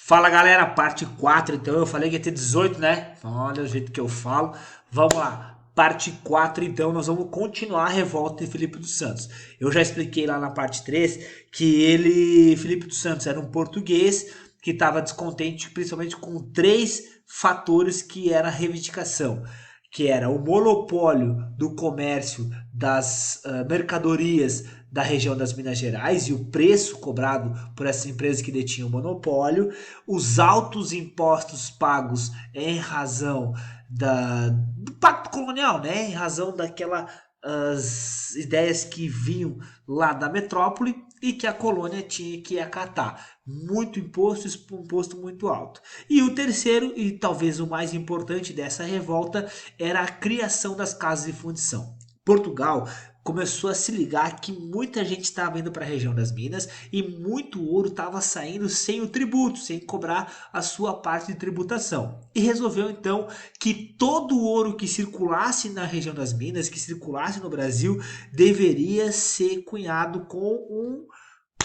Fala galera, parte 4. Então eu falei que ia ter 18, né? Olha o jeito que eu falo. Vamos lá, parte 4. Então nós vamos continuar a revolta de Filipe dos Santos. Eu já expliquei lá na parte 3 que Filipe dos Santos, era um português que estava descontente principalmente com três fatores que era a reivindicação. Que era o monopólio do comércio das mercadorias da região das Minas Gerais e o preço cobrado por essas empresas que detinham o monopólio, os altos impostos pagos em razão do Pacto Colonial, né? Em razão daquelas as ideias que vinham lá da metrópole e que a colônia tinha que acatar. Muito imposto, imposto muito alto. E o terceiro, e talvez o mais importante dessa revolta, era a criação das casas de fundição. Portugal começou a se ligar que muita gente estava indo para a região das Minas e muito ouro estava saindo sem o tributo, sem cobrar a sua parte de tributação. E resolveu então que todo o ouro que circulasse na região das Minas, que circulasse no Brasil, deveria ser cunhado com um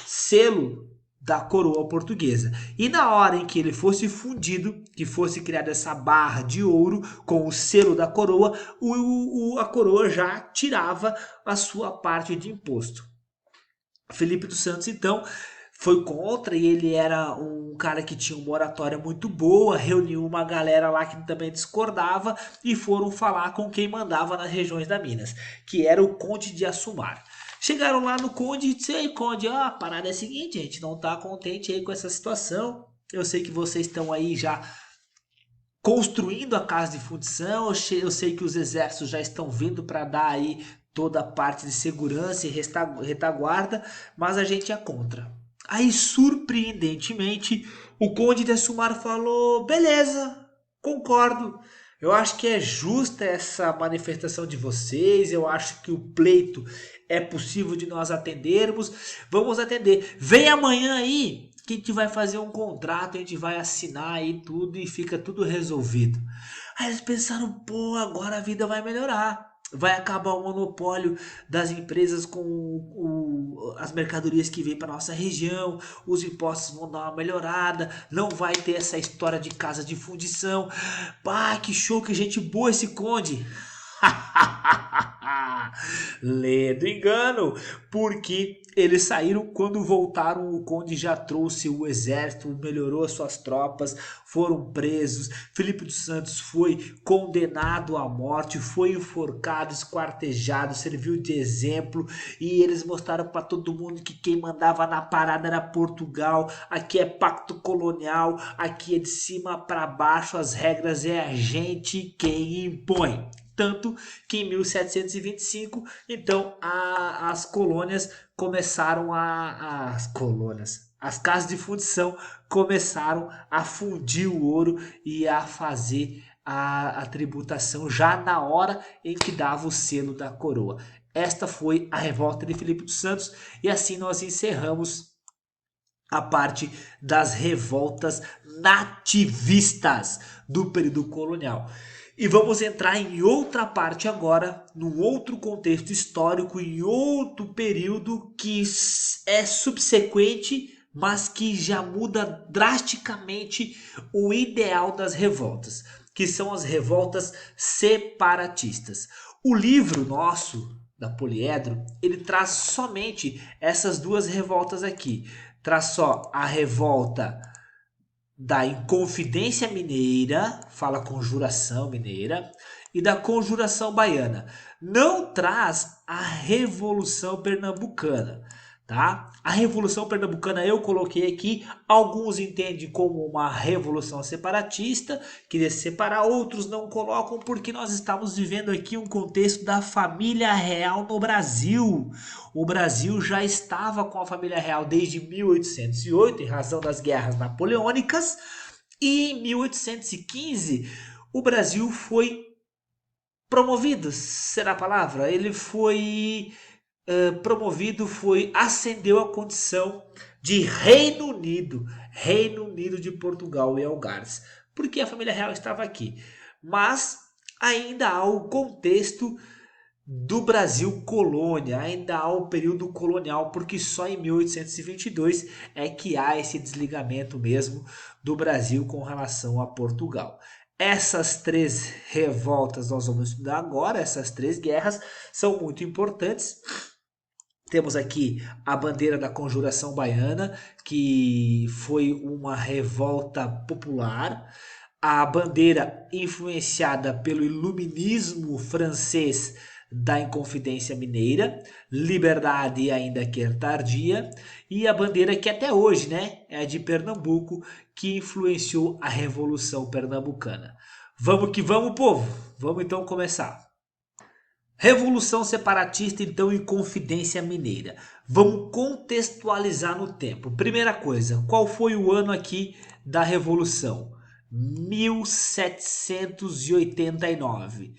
selo da coroa portuguesa. E na hora em que ele fosse fundido, que fosse criada essa barra de ouro com o selo da coroa, a coroa já tirava a sua parte de imposto. Felipe dos Santos, então, foi contra e ele era um cara que tinha uma oratória muito boa, reuniu uma galera lá que também discordava e foram falar com quem mandava nas regiões da Minas, que era o Conde de Assumar. Chegaram lá no Conde e disseram: "Ei, Conde, ó, a parada é a seguinte, a gente não tá contente aí com essa situação. Eu sei que vocês estão aí já construindo a casa de fundição, eu sei que os exércitos já estão vindo para dar aí toda a parte de segurança e retaguarda, mas a gente é contra." Aí, surpreendentemente, o Conde de Assumar falou: beleza, concordo. Eu acho que é justa essa manifestação de vocês. Eu acho que o pleito é possível de nós atendermos. Vamos atender. Vem amanhã aí que a gente vai fazer um contrato, a gente vai assinar aí tudo e fica tudo resolvido. Aí eles pensaram: pô, agora a vida vai melhorar. Vai acabar o monopólio das empresas com as mercadorias que vêm para nossa região, os impostos vão dar uma melhorada, não vai ter essa história de casa de fundição. Pá, que show, que gente boa esse Conde. Lê do engano, porque eles saíram quando voltaram. O Conde já trouxe o exército, melhorou as suas tropas, foram presos. Felipe dos Santos foi condenado à morte, foi enforcado, esquartejado, serviu de exemplo e eles mostraram para todo mundo que quem mandava na parada era Portugal. Aqui é pacto colonial, aqui é de cima para baixo, as regras é a gente quem impõe. Tanto que em 1725, então, as colônias começaram as colônias, as casas de fundição começaram a fundir o ouro e a fazer a tributação já na hora em que dava o selo da coroa. Esta foi a revolta de Filipe dos Santos e assim nós encerramos a parte das revoltas nativistas do período colonial. E vamos entrar em outra parte agora, num outro contexto histórico, em outro período que é subsequente, mas que já muda drasticamente o ideal das revoltas, que são as revoltas separatistas. O livro nosso, da Poliedro, ele traz somente essas duas revoltas aqui. Traz só a revolta da Inconfidência Mineira, fala Conjuração Mineira, e da Conjuração Baiana. Não traz a Revolução Pernambucana, tá? A Revolução Pernambucana eu coloquei aqui, alguns entendem como uma revolução separatista, queria separar, outros não colocam porque nós estamos vivendo aqui um contexto da família real no Brasil. O Brasil já estava com a família real desde 1808, em razão das guerras napoleônicas, e em 1815 o Brasil foi promovido, será a palavra? Ele foi promovido, ascendeu a condição de Reino Unido de Portugal e Algarves, porque a família real estava aqui. Mas ainda há o contexto do Brasil colônia, ainda há o período colonial, porque só em 1822 é que há esse desligamento mesmo do Brasil com relação a Portugal. Essas três revoltas nós vamos estudar agora, essas três guerras são muito importantes. Temos aqui a bandeira da Conjuração Baiana, que foi uma revolta popular. A bandeira influenciada pelo iluminismo francês da Inconfidência Mineira, Liberdade ainda que tardia, e a bandeira que até hoje, né, é a de Pernambuco, que influenciou a Revolução Pernambucana. Vamos que vamos, povo! Vamos então começar. Revolução separatista, então, e Confidência Mineira. Vamos contextualizar no tempo. Primeira coisa, qual foi o ano aqui da Revolução? 1789.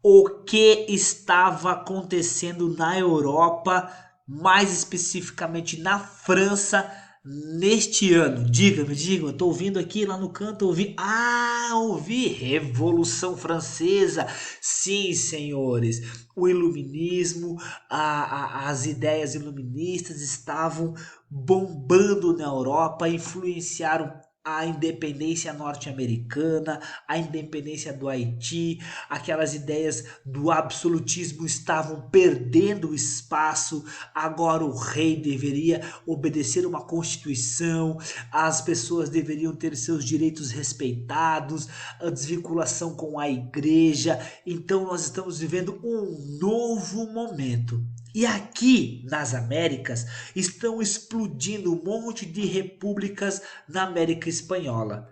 O que estava acontecendo na Europa, mais especificamente na França, neste ano? Diga-me, diga-me, eu tô ouvindo aqui lá no canto, ouvi. Ah, ouvi Revolução Francesa. Sim, senhores, o iluminismo, as ideias iluministas estavam bombando na Europa, influenciaram a independência norte-americana, a independência do Haiti, aquelas ideias do absolutismo estavam perdendo espaço. Agora o rei deveria obedecer uma constituição, as pessoas deveriam ter seus direitos respeitados, a desvinculação com a igreja. Então nós estamos vivendo um novo momento. E aqui nas Américas estão explodindo um monte de repúblicas na América Espanhola.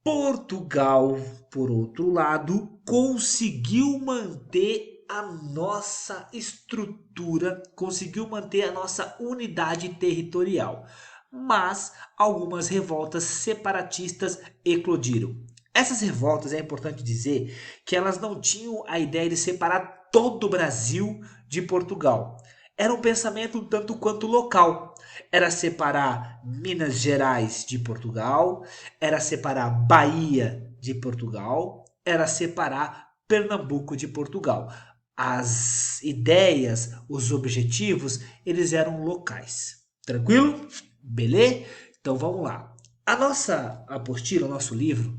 Portugal, por outro lado, conseguiu manter a nossa estrutura, conseguiu manter a nossa unidade territorial. Mas algumas revoltas separatistas eclodiram. Essas revoltas, é importante dizer que elas não tinham a ideia de separar todo o Brasil de Portugal. Era um pensamento um tanto quanto local. Era separar Minas Gerais de Portugal, era separar Bahia de Portugal, era separar Pernambuco de Portugal. As ideias, os objetivos, eles eram locais. Tranquilo? Beleza? Então vamos lá. A nossa apostila, o nosso livro,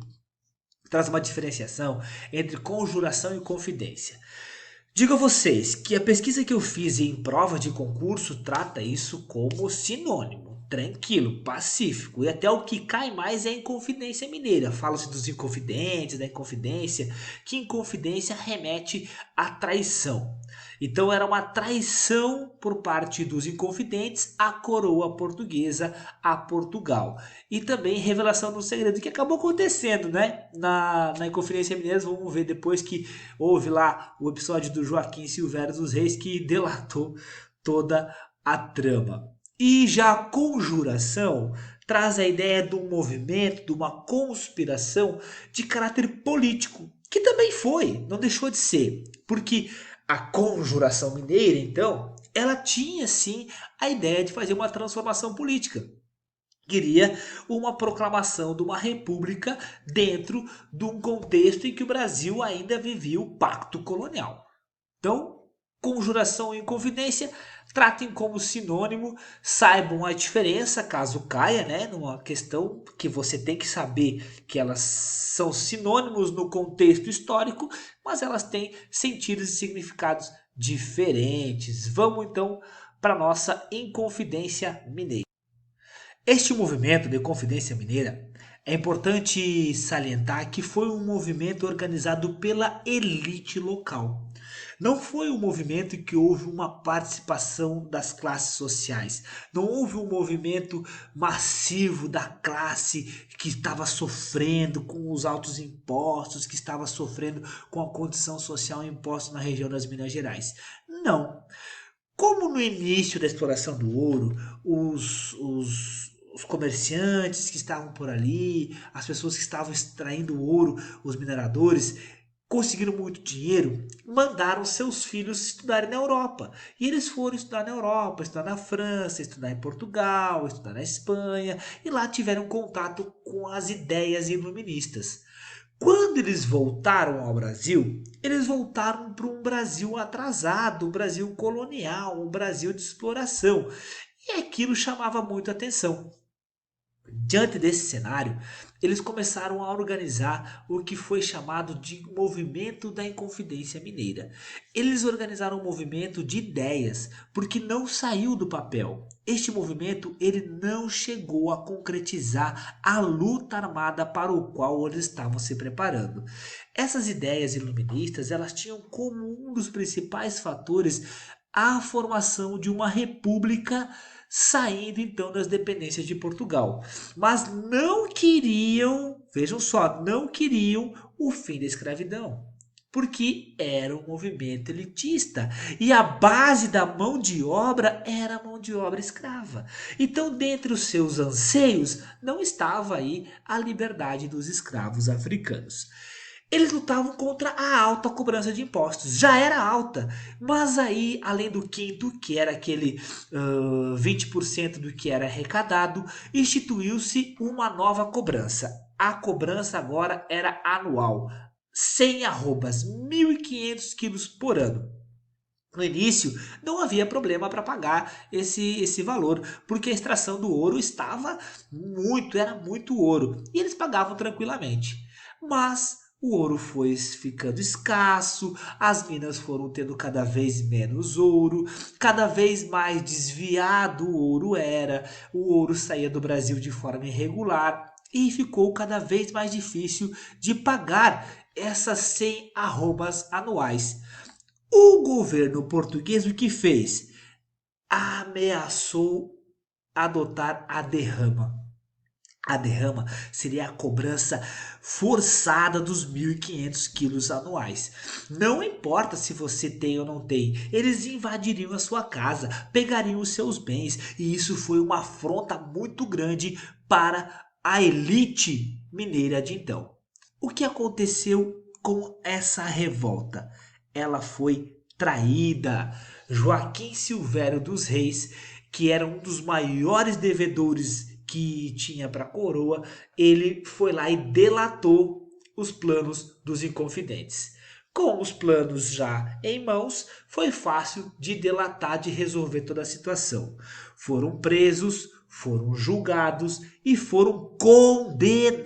traz uma diferenciação entre conjuração e confidência. Digo a vocês que a pesquisa que eu fiz em prova de concurso trata isso como sinônimo, tranquilo, pacífico, e até o que cai mais é a Inconfidência Mineira. Fala-se dos inconfidentes, da Inconfidência, que Inconfidência remete à traição. Então era uma traição por parte dos Inconfidentes à coroa portuguesa, a Portugal. E também revelação do segredo que acabou acontecendo, né? Na Inconfidência Mineira, vamos ver depois que houve lá o episódio do Joaquim Silvério dos Reis que delatou toda a trama. E já a conjuração traz a ideia de um movimento, de uma conspiração de caráter político, que também foi, não deixou de ser, porque a conjuração mineira, então, ela tinha sim a ideia de fazer uma transformação política. Queria uma proclamação de uma república dentro de um contexto em que o Brasil ainda vivia o pacto colonial. Então, conjuração e inconfidência, tratem como sinônimo, saibam a diferença caso caia, né, numa questão que você tem que saber que elas são sinônimos no contexto histórico, mas elas têm sentidos e significados diferentes. Vamos então para nossa Inconfidência Mineira. Este movimento de Confidência Mineira é importante salientar que foi um movimento organizado pela elite local. Não foi um movimento em que houve uma participação das classes sociais. Não houve um movimento massivo da classe que estava sofrendo com os altos impostos, que estava sofrendo com a condição social imposta na região das Minas Gerais. Não. Como no início da exploração do ouro, os comerciantes que estavam por ali, as pessoas que estavam extraindo ouro, os mineradores, conseguiram muito dinheiro, mandaram seus filhos estudarem na Europa. E eles foram estudar na Europa, estudar na França, estudar em Portugal, estudar na Espanha, e lá tiveram contato com as ideias iluministas. Quando eles voltaram ao Brasil, eles voltaram para um Brasil atrasado, um Brasil colonial, um Brasil de exploração. E aquilo chamava muito atenção. Diante desse cenário, eles começaram a organizar o que foi chamado de Movimento da Inconfidência Mineira. Eles organizaram um movimento de ideias, porque não saiu do papel. Este movimento ele não chegou a concretizar a luta armada para o qual eles estavam se preparando. Essas ideias iluministas, elas tinham como um dos principais fatores a formação de uma república saindo então das dependências de Portugal. Mas não queriam, vejam só, não queriam o fim da escravidão. Porque era um movimento elitista e a base da mão de obra era a mão de obra escrava. Então, dentre os seus anseios, não estava aí a liberdade dos escravos africanos. Eles lutavam contra a alta cobrança de impostos. Já era alta, mas aí, além do quinto, que era aquele 20% do que era arrecadado, instituiu-se uma nova cobrança. A cobrança agora era anual, 100 arrobas, 1.500 quilos por ano. No início, não havia problema para pagar esse valor, porque a extração do ouro estava era muito ouro, e eles pagavam tranquilamente. Mas o ouro foi ficando escasso, as minas foram tendo cada vez menos ouro, cada vez mais desviado o ouro era, o ouro saía do Brasil de forma irregular e ficou cada vez mais difícil de pagar essas 100 arrobas anuais. O governo português o que fez? Ameaçou adotar a derrama. A derrama seria a cobrança forçada dos 1.500 quilos anuais. Não importa se você tem ou não tem, eles invadiriam a sua casa, pegariam os seus bens, e isso foi uma afronta muito grande para a elite mineira de então. O que aconteceu com essa revolta? Ela foi traída. Joaquim Silvério dos Reis, que era um dos maiores devedores que tinha para a coroa, ele foi lá e delatou os planos dos Inconfidentes. Com os planos já em mãos, foi fácil de delatar, de resolver toda a situação. Foram presos, foram julgados e foram condenados.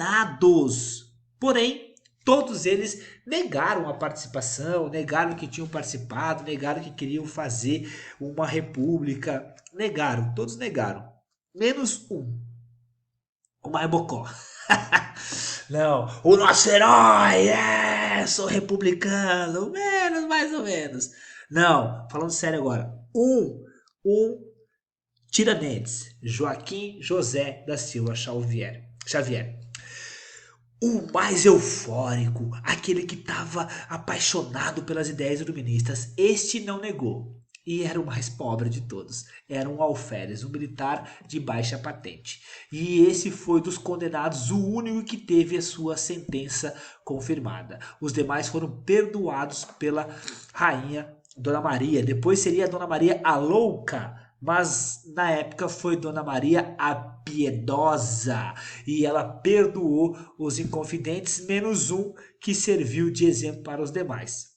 Porém, todos eles negaram a participação, negaram que tinham participado, negaram que queriam fazer uma república. Negaram, todos negaram. Menos um, o Maibocó. Não, o nosso herói, sou republicano, menos, mais ou menos. Não, falando sério agora, um Tiradentes, Joaquim José da Silva Xavier. O mais eufórico, aquele que estava apaixonado pelas ideias iluministas, este não negou. E era o mais pobre de todos. Era um alferes, um militar de baixa patente. E esse foi dos condenados o único que teve a sua sentença confirmada. Os demais foram perdoados pela rainha Dona Maria. Depois seria Dona Maria a Louca, mas na época foi Dona Maria a Piedosa, e ela perdoou os Inconfidentes, menos um que serviu de exemplo para os demais.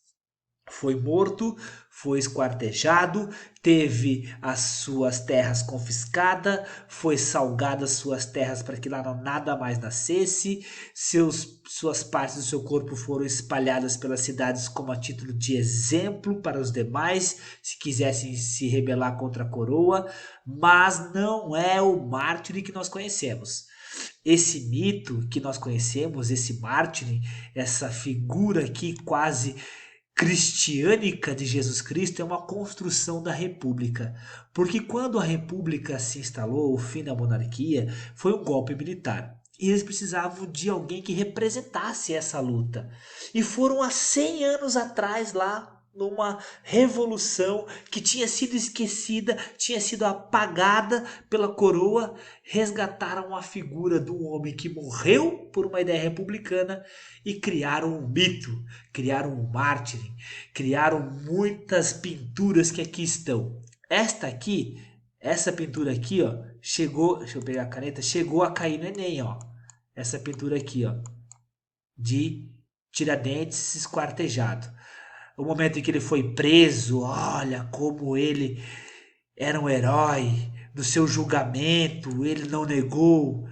Foi morto, foi esquartejado, teve as suas terras confiscadas, foi salgada as suas terras para que lá não nada mais nascesse, suas partes do seu corpo foram espalhadas pelas cidades como a título de exemplo para os demais, se quisessem se rebelar contra a coroa, mas não é o mártir que nós conhecemos. Esse mito que nós conhecemos, esse mártir, essa figura aqui quase cristiânica de Jesus Cristo é uma construção da República. Porque quando a República se instalou, o fim da monarquia, foi um golpe militar. E eles precisavam de alguém que representasse essa luta. E foram há 100 anos atrás lá, numa revolução que tinha sido esquecida, tinha sido apagada pela coroa, resgataram a figura de um homem que morreu por uma ideia republicana e criaram um mito, criaram um mártir, criaram muitas pinturas que aqui estão. Essa pintura aqui, ó, chegou, deixa eu pegar a caneta, chegou a cair no Enem, ó. Essa pintura aqui, ó. de Tiradentes esquartejado. O momento em que ele foi preso, olha como ele era um herói. No seu julgamento, ele não negou,